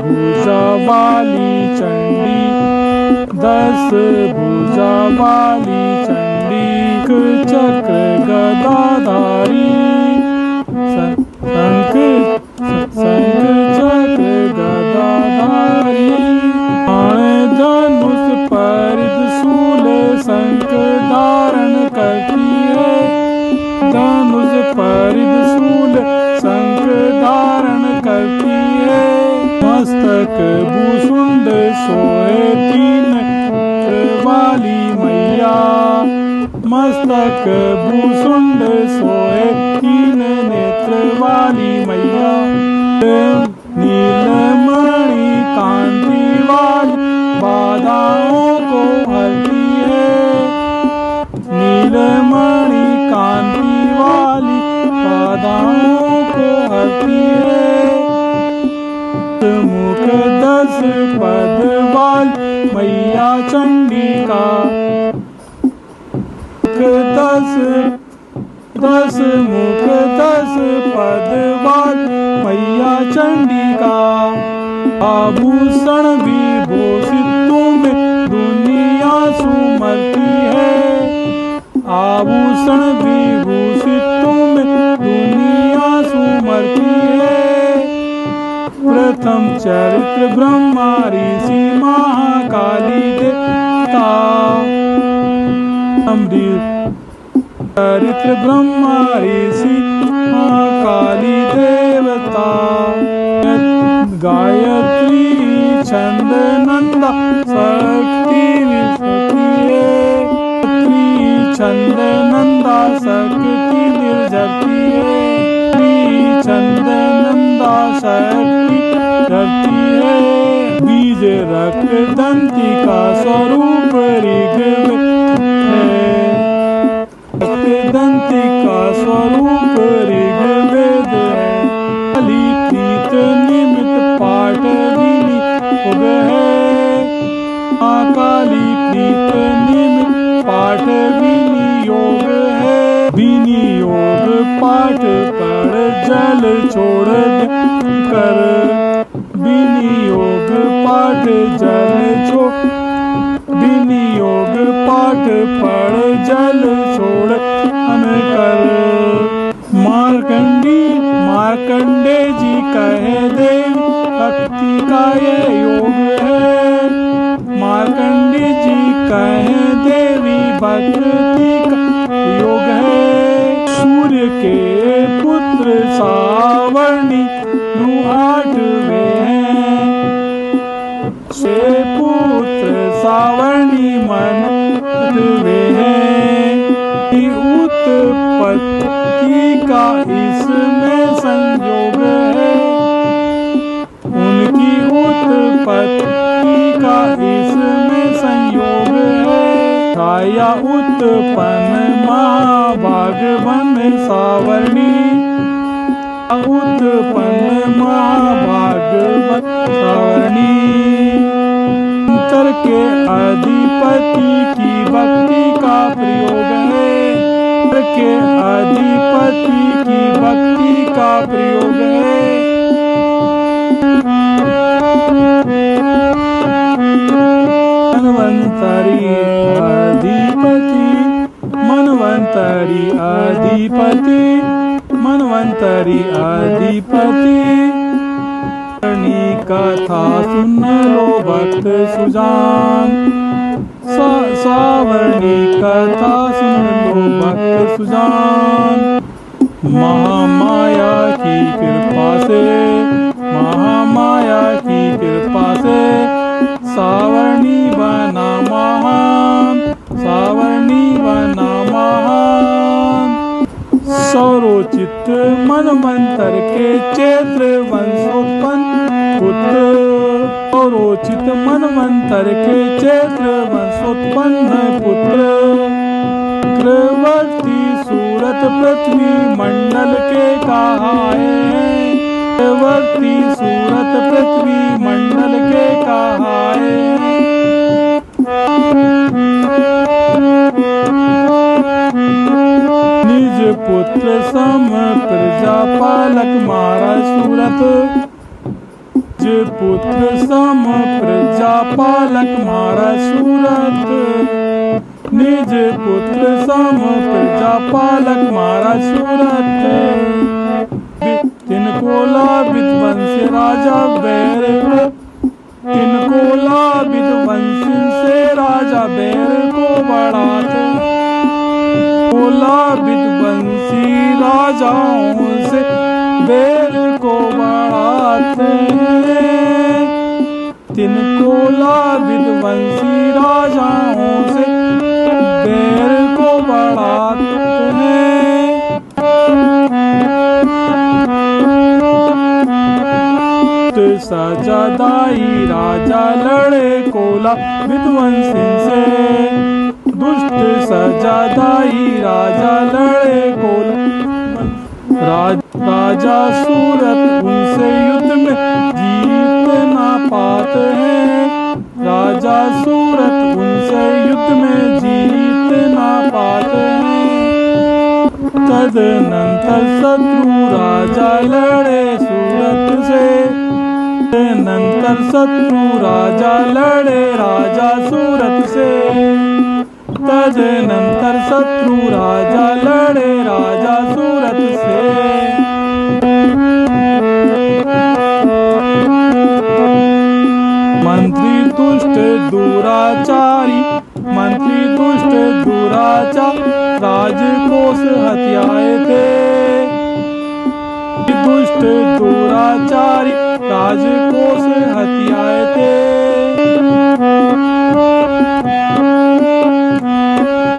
भुजा वाली चंडी, 10 भुजा वाली चंडी, चक्र गदाधारी, शंख चक्र गदाधारी, धनुष परिध शूल शंख धारण करती है, धनुष परिध शूल शंख धारण करती है, मस्तक भूषुंड सोए 3 नेत्र वाली मैया, मस्तक भूषुंड सोए 3 नेत्र वाली मैया, नीलमणि कांति वाली बाधाओं को हरती है, नीलमणि कांति वाली बाधाओं को हरती है, मुख 10 पद वाली मैया चंडिका, 10 मुख 10 पद वाली मैया चंडिका, आभूषण विभूषित तुम्हें दुनिया सुमरती है, आभूषण विभूषित तुम्हें दुनिया सुमरती है, प्रथम चरित्र ब्रह्मा ऋषि महाकाली देवता, चरित्र ब्रह्मा ऋषि महाकाली देवता, गायत्री छंद नंदा शक्ति विशक्ति है, छंद नंदा शक्ति निर्जती है, छंद नंदा शक्ति धरती है, बीज रक्त दंती का स्वरूप ऋग्वेद है, रक्त दंती का स्वरूप ऋग्वेद है, काली प्रीत निमित्त पाठ विनियोग है, काली प्रीत निमित्त पाठ विनियोग है, विनियोग पाठ पर जल छोड़ कर, विनियोग पाठ जल छोड़, विनियोग पाठ पर जल छोड़ कर, मार्कंडे जी कहे देवी भक्ति का ये योग है, मार्कंडे जी कहे देवी भक्ति का योग है, सूर्य के पुत्र सावर्णी 8वें हैं, से पुत्र सावर्णी मन 8वें हैं, उत्पत्ति का इसमें संयोग है, उनकी उत्पत्ति का इसमें संयोग है, छाया उत्पन्न महाभागवन सावर्णी, उत्पन्न महाभागवन सावर्णी, अंतर के अधिपति की भक्ति का प्रयोग है, के अधिपति की भक्ति का प्रयोग है, मनवंतरी अधिपति, मनवंतरी अधिपति, मनवंतरी अधिपति, कथा सुन लो भक्त सुजान, सावर्णी कथा सुन लो भक्त सुजान, महामाया की कृपा से, महामाया की कृपा से सावर्णी बना महान, सावर्णी बना महान, सौरोचित मनमंत्र के चैत्र वंशोत्पन्न पुत्र, सौरोचित मनमंत्र के चैत्र वंशोत्पन्न पुत्र, चक्रवर्ती सूरत पृथ्वी मंडल के कहाए हैं, चक्रवर्ती सूरत पृथ्वी मंडल पुत्र सम प्रजा पालक मारा सूरत, निज पुत्र सम प्रजा पालक मारा सूरत। तिनको लाभित वंश राजा बैर को, तिनको लाभित वंश से राजा बैर को बढ़ात, लाभित वंशी राजाओं से बैर को बढ़ाते हैं। तिनको लाभित वंशी राजाओं से बैर को बढ़ाते हैं। सजादाई राजा लड़े कोला विध्वंसी से, दुष्ट सजादाई राजा लड़े कोला। राजा सूरत उनसे युद्ध में जीत ना पाते हैं, राजा सूरत उनसे युद्ध में जीत ना पाते हैं। तदनंतर शत्रु राजा लड़े सूरत से, तदनंतर शत्रु राजा लड़े राजा सूरत से, तदनंतर शत्रु राजा लड़े राजा सूरत से। मंत्री दुष्ट दुराचारी, मंत्री दुष्ट दुराचार राजकोष हत्याए थे, दुष्ट दुराचारी राजकोष हत्या